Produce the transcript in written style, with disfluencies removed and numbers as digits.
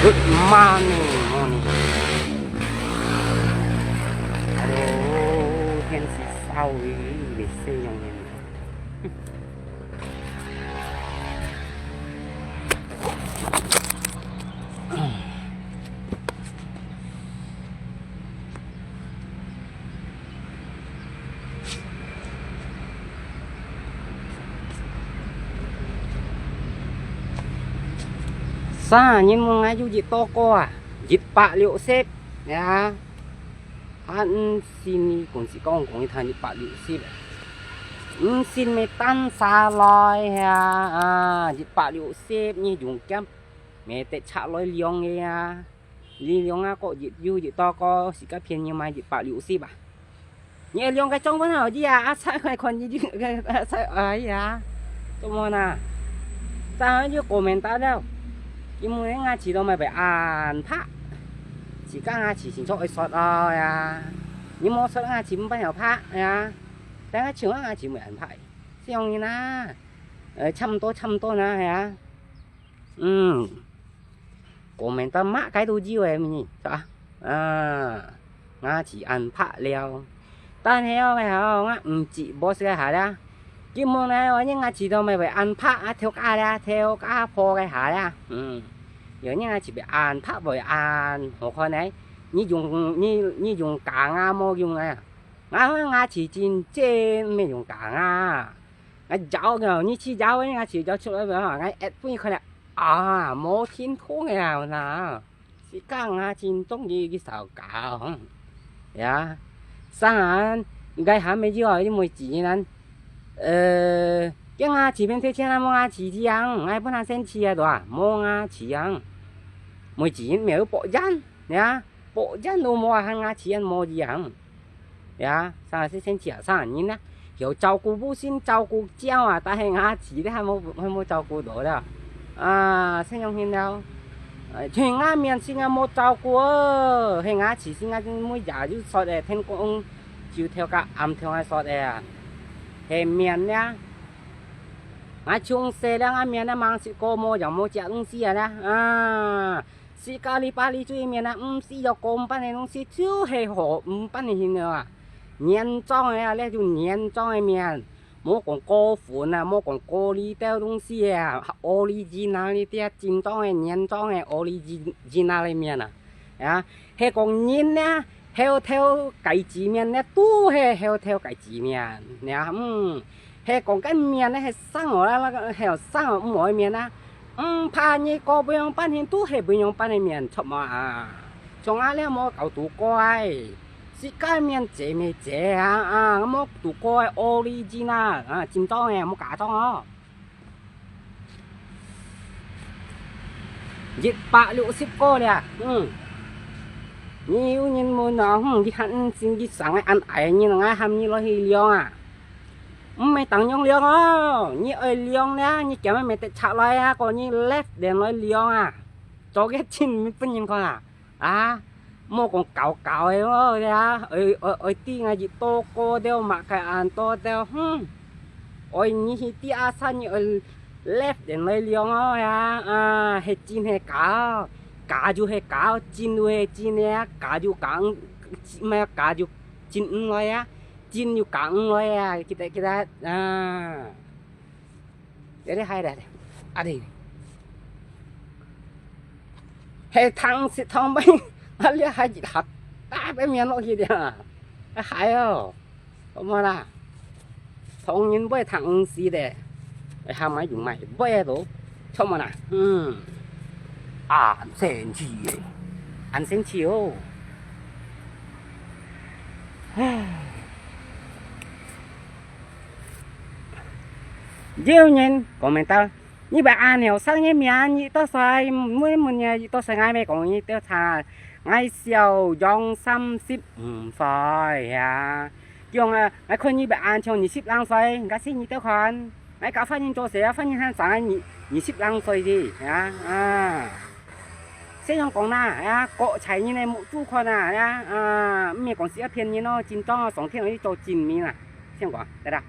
morning, morning. Hello, thiên sĩ sao ý để xây dòng nhìn. Sa nhưng mà ngay dù gì to co à dịp bạ liệu xếp nha anh xin cũng chỉ con cũng thằng dịp bạ liệu xếp xin mày tan xa lòi ha dịp bạ liệu xếp như dùng kem mẹ tệ trả lòi liong nghe à liong á có dịp dù dịp to co chỉ các phiền nhưng mà dịp bạ liệu xếp à nhẹ liong cái trong vấn nào gì à sao cái con gì sao ấy à tôi muốn à sao như của mình ta đâu nhưng mà nga chỉ đâu mày phải ăn phá chỉ các nga chỉ cho ai sọt à nhưng mà sọt nga chỉ muốn bắt đầu phá àแต่trường nga chỉ mới ăn phá xem như na trăm tô na hả của mình ta mã cái đồ gì vậy mình sao à nga chỉ ăn phá leo ta theo mày hả nga chỉ boss cái hả đó cái món này ở những nga chỉ đâu mày phải ăn phá theo cá ra theo cá phô cái hả đó giờ nha chỉ bị ăn tháp với ăn một con này như dùng cả nga mua dùng này nga chỉ trên mấy dùng cả nga giáo rồi như chỉ giáo ấy nga chỉ giáo cho nó hỏi nga ép với con này à mua thiên thú nào nè chỉ cả nga trên trong gì cái sao cả không ya sang cái hàm mấy giờ đi mua chỉ nên cái nga chỉ bên thế trên là mua nga chỉ giang ngay bữa nay xem chi à đó mua nga chỉ giang mỗi chỉ mèo bộ gian nhá bộ gian đồ mua hàng nga chỉ ăn mua gì hàng ya sao sẽ xem chỉ sao nhìn nè hiểu照顾不心照顾教啊但係nga chỉ đấy hay mua照顧到đó à xem trong hình đâu chuyện nga miền xin nga mua照顧hay nga chỉ xin nga mua giả chứ sao để thêm con chịu theo cả âm theo nga sao để hay miền nhá nga chung xe đang nga miền nó mang sự cô mua giống mua chả đúng gì à si kali pali chui miền á si do côm pan này nó si thiếu hệ hộ pan này hình nữa nhện trong này là dùng nhện trong này miền mua còn cô phụ nè mua còn cô đi theo đúng gì à original đi theo chính trong này nhện trong này original miền à hệ còn nhện nè theo cái gì miền nè tu theo cái gì miền nè hệ còn cái miền này hệ sang ở là hệ sang ở mỗi miền á pha như có bây giờ bán hiện tu hệ bây giờ bán miền chậm mà trong ai lấy mua cầu tủ coi si cái miền chế mấy chế mua tủ coi original chính tông này mua cả tông đó dịch bạ liệu ship cô nè nhiều nhân mua nó cái hắn xin cái sáng ăn ấy như là ngay ham như nó hi liong à mày tặng nhông liong á như ơi liong nè như kiểu mày tự chạo lại á còn như led đèn nói liong à cho cái chín mình phân nhìn con mua còn cào ấy thôi á ơi tí ngay gì to cô đeo mặc cái ăn to đeo ơi như tí san như led đèn nói liong á hết chín hết cá ju hết cá chín ju hết chín nè cá ju cá mà cá ju chín nói á chín như cẳng rồi kita jadi hai dah ada hai thằng sẽ thằng bay ali hai gì thật ta bé miền nó gì đi hai không là thằng nhìn bay thằng gì đấy hai máy dùng mày bay đó không mà ăn sen chiều dễ nhìn còn mình ta như bà ăn hiểu sang như miền như tao xài mỗi một nhà tao xài ngay mấy còn như tao thà ngay siêu dòng xăm ship phải dòng ngayคนnhư bà ăn cho như ship lang phải cái gì như tao khoan ngay cả phát hiện cho sẽ phát hiện hàng sáng như ship lang phải gì sẽ dòng còn na cọ chạy như này một chú khoan mẹ còn sẽ phiền như nó chín to sóng thiên ấy cho chín mi nè xem quả đây đâu